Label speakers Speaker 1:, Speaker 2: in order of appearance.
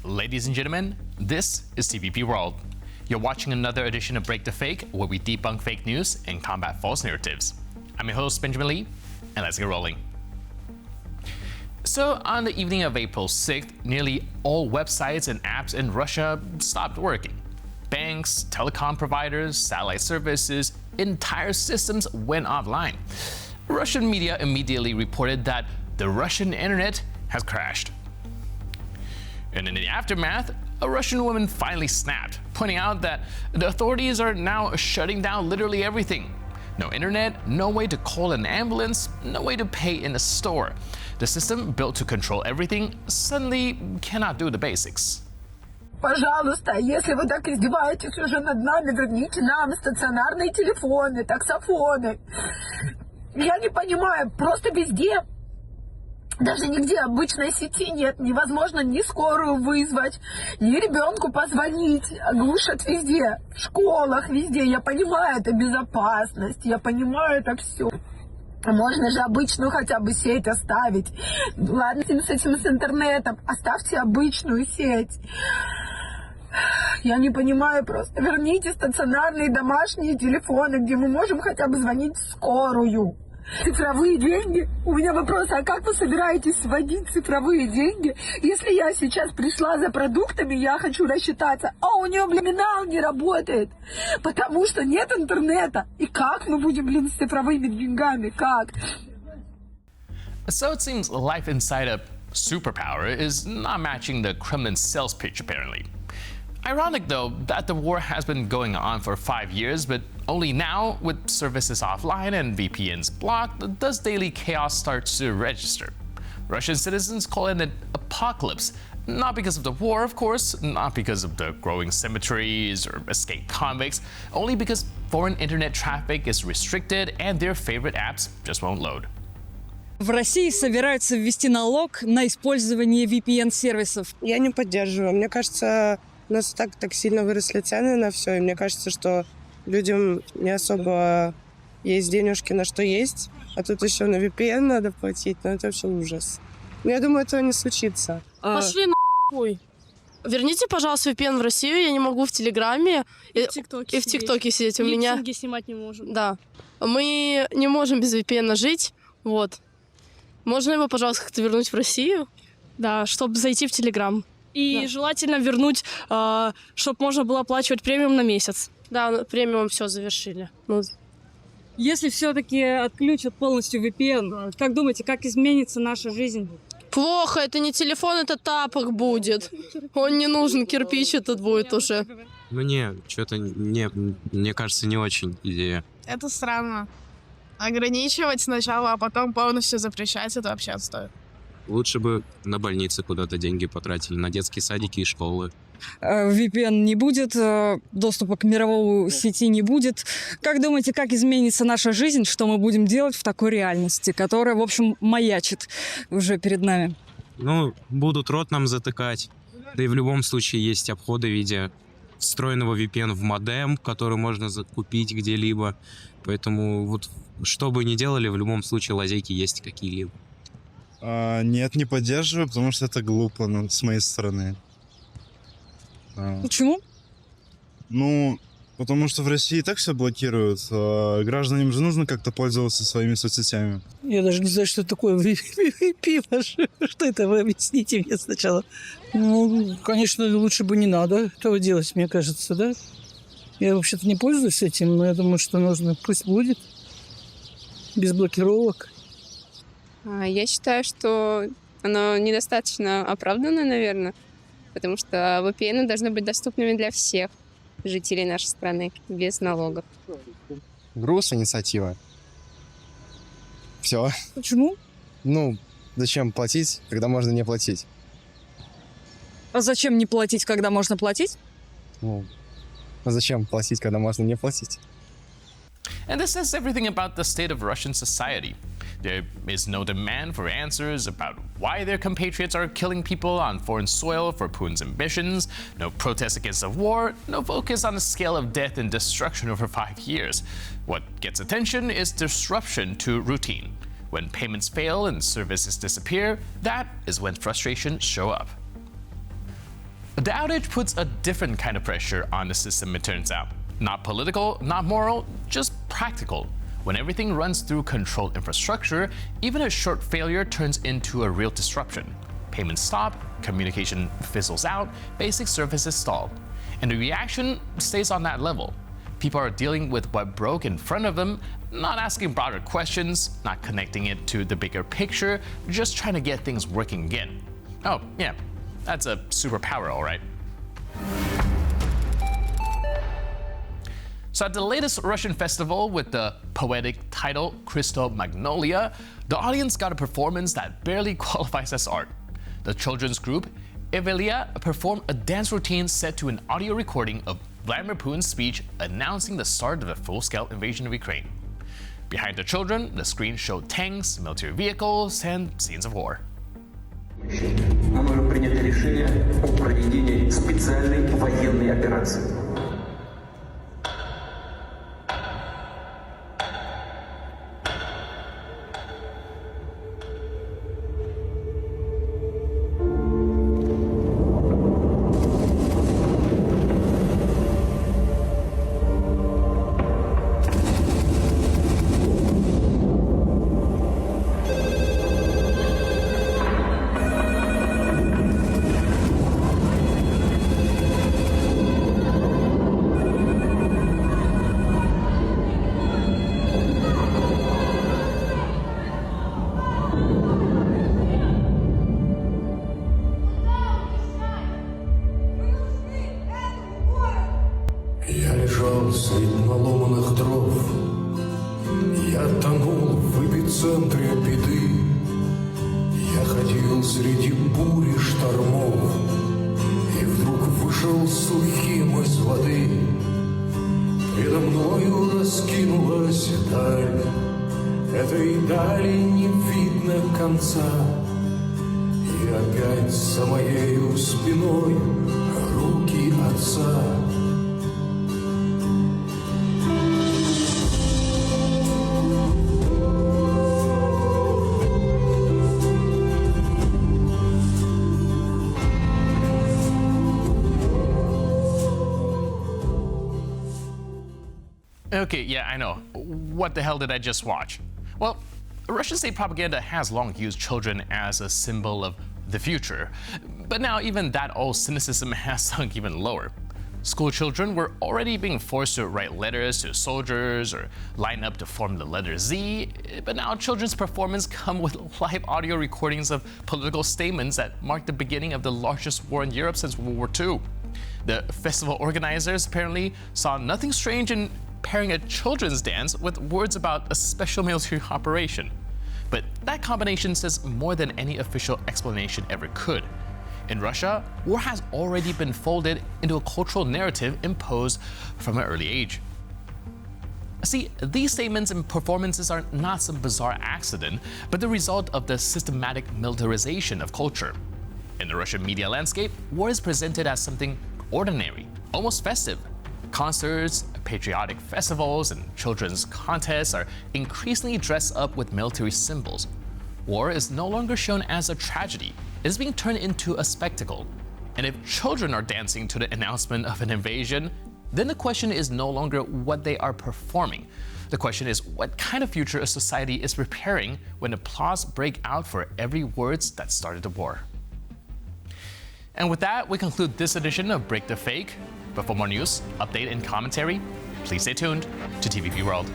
Speaker 1: Ladies and gentlemen, this is TVP World. You're watching another edition of Break the Fake, where we debunk fake news and combat false narratives. I'm your host, Benjamin Lee, and let's get rolling. So, on the evening of April 6th, nearly all websites and apps in Russia stopped working. Banks, telecom providers, satellite services, entire systems went offline. Russian media immediately reported that the Russian internet has crashed. And in the aftermath, a Russian woman finally snapped, pointing out that the authorities are now shutting down literally everything. No internet, no way to call an ambulance, no way to pay in a store. The system built to control everything suddenly cannot do the basics.
Speaker 2: Пожалуйста, если вы так издеваетесь уже над нами, верните нам стационарные телефоны, таксофоны. Я не понимаю, просто везде, даже нигде обычной сети нет, невозможно ни скорую вызвать, ни ребенку позвонить, глушат везде, в школах везде. Я понимаю, это безопасность, я понимаю это все. Можно же обычную хотя бы сеть оставить. Ладно, с этим с интернетом, оставьте обычную сеть. Я не понимаю просто. Верните стационарные домашние телефоны, где мы можем хотя бы звонить в скорую. Цифровые деньги? У меня вопрос, а как вы собираетесь вводить цифровые деньги? Если я сейчас пришла за продуктами, я хочу рассчитаться, а у нее, терминал не работает, потому что нет интернета. И как мы будем, с цифровыми деньгами? Как?
Speaker 1: So it seems life inside a superpower is not matching the Kremlin's sales pitch, apparently. Ironic, though, that the war has been going on for 5 years, but only now, with services offline and VPNs blocked, does daily chaos start to register. Russian citizens call it an apocalypse, not because of the war, of course, not because of the growing cemeteries or escaped convicts, only because foreign internet traffic is restricted and their favorite apps just won't load.
Speaker 3: В России собираются ввести налог на использование VPN-сервисов.
Speaker 4: Я не поддерживаю. Мне кажется, у нас так сильно выросли цены на все, и мне кажется, что людям не особо есть денежки на что есть, а тут еще на VPN надо платить, ну это вообще ужас. Но я думаю, этого не случится.
Speaker 5: Пошли нахуй. Верните, пожалуйста, VPN в Россию, я не могу в Телеграме и в ТикТоке сидеть. У меня
Speaker 6: деньги снимать не можем.
Speaker 5: Да. Мы не можем без VPN жить, вот. Можно его, пожалуйста, как-то вернуть в Россию?
Speaker 6: Да, чтобы зайти в Телеграм. И
Speaker 5: Да.
Speaker 6: желательно вернуть, чтобы можно было оплачивать премиум на месяц.
Speaker 5: Да, премиум все завершили. Ну,
Speaker 3: Если все-таки отключат полностью VPN, как думаете, как изменится наша жизнь?
Speaker 5: плохо, это не телефон, это тапок будет. Он не нужен, кирпич этот будет уже.
Speaker 7: Мне что-то мне кажется, не очень идея.
Speaker 8: Это странно. Ограничивать сначала, а потом полностью запрещать, это вообще отстой.
Speaker 7: Лучше бы на больницы куда-то деньги потратили, на детские садики и школы.
Speaker 3: VPN не будет, доступа к мировой сети не будет. Как думаете, как изменится наша жизнь, что мы будем делать в такой реальности, которая, в общем, маячит уже перед нами?
Speaker 7: Ну, будут рот нам затыкать. Да и в любом случае есть обходы в виде встроенного VPN в модем, который можно закупить где-либо. Поэтому вот что бы ни делали, в любом случае лазейки есть какие-либо.
Speaker 9: Нет, не поддерживаю, потому что это глупо с моей стороны.
Speaker 3: Почему?
Speaker 9: Ну, потому что в России и так все блокируют. Гражданам же нужно как-то пользоваться своими соцсетями.
Speaker 10: Я даже не знаю, что такое пиво. Что это? Вы объясните мне сначала. Ну, конечно, лучше бы не надо этого делать, мне кажется, да? Я вообще-то не пользуюсь этим, но я думаю, что нужно. Пусть будет. Без блокировок.
Speaker 11: Я считаю, что оно недостаточно оправдано, наверное, потому что VPN должны быть доступными для всех жителей нашей страны, без налогов.
Speaker 12: Грустная инициатива. Все.
Speaker 3: Почему?
Speaker 12: Ну, зачем платить, когда можно не платить?
Speaker 3: А зачем не платить, когда можно платить?
Speaker 12: Ну, а зачем платить, когда можно не платить?
Speaker 1: And this says everything about the state of Russian society. There is no demand for answers about why their compatriots are killing people on foreign soil for Putin's ambitions, no protest against the war, no focus on the scale of death and destruction over 5 years. What gets attention is disruption to routine. When payments fail and services disappear, that is when frustrations show up. The outage puts a different kind of pressure on the system, it turns out. Not political, not moral, just practical. When everything runs through controlled infrastructure, even a short failure turns into a real disruption. Payments stop, communication fizzles out, basic services stall. And the reaction stays on that level. People are dealing with what broke in front of them, not asking broader questions, not connecting it to the bigger picture, just trying to get things working again. Oh, yeah, that's a superpower, all right. So at the latest Russian festival with the poetic title Crystal Magnolia, the audience got a performance that barely qualifies as art. The children's group, Evelia, performed a dance routine set to an audio recording of Vladimir Putin's speech announcing the start of a full-scale invasion of Ukraine. Behind the children, the screen showed tanks, military vehicles, and scenes of war.
Speaker 13: Мною принято решение о проведении специальной военной операции.
Speaker 14: Средь наломанных дров я тонул в эпицентре беды. Я ходил среди бури штормов и вдруг вышел сухим из воды. Предо мною раскинулась даль, этой дали не видно конца. И опять за моею спиной руки отца.
Speaker 1: Okay, yeah, I know. What the hell did I just watch? Well, Russian state propaganda has long used children as a symbol of the future. But now even that old cynicism has sunk even lower. School children were already being forced to write letters to soldiers or line up to form the letter Z, but now children's performance come with live audio recordings of political statements that mark the beginning of the largest war in Europe since World War II. The festival organizers apparently saw nothing strange in pairing a children's dance with words about a special military operation. But that combination says more than any official explanation ever could. In Russia, war has already been folded into a cultural narrative imposed from an early age. See, these statements and performances are not some bizarre accident, but the result of the systematic militarization of culture. In the Russian media landscape, war is presented as something ordinary, almost festive. Concerts, patriotic festivals, and children's contests are increasingly dressed up with military symbols. War is no longer shown as a tragedy. It is being turned into a spectacle. And if children are dancing to the announcement of an invasion, then the question is no longer what they are performing. The question is what kind of future a society is preparing when applause break out for every words that started the war. And with that, we conclude this edition of Break the Fake. But for more news, update, and commentary, please stay tuned to TVP World.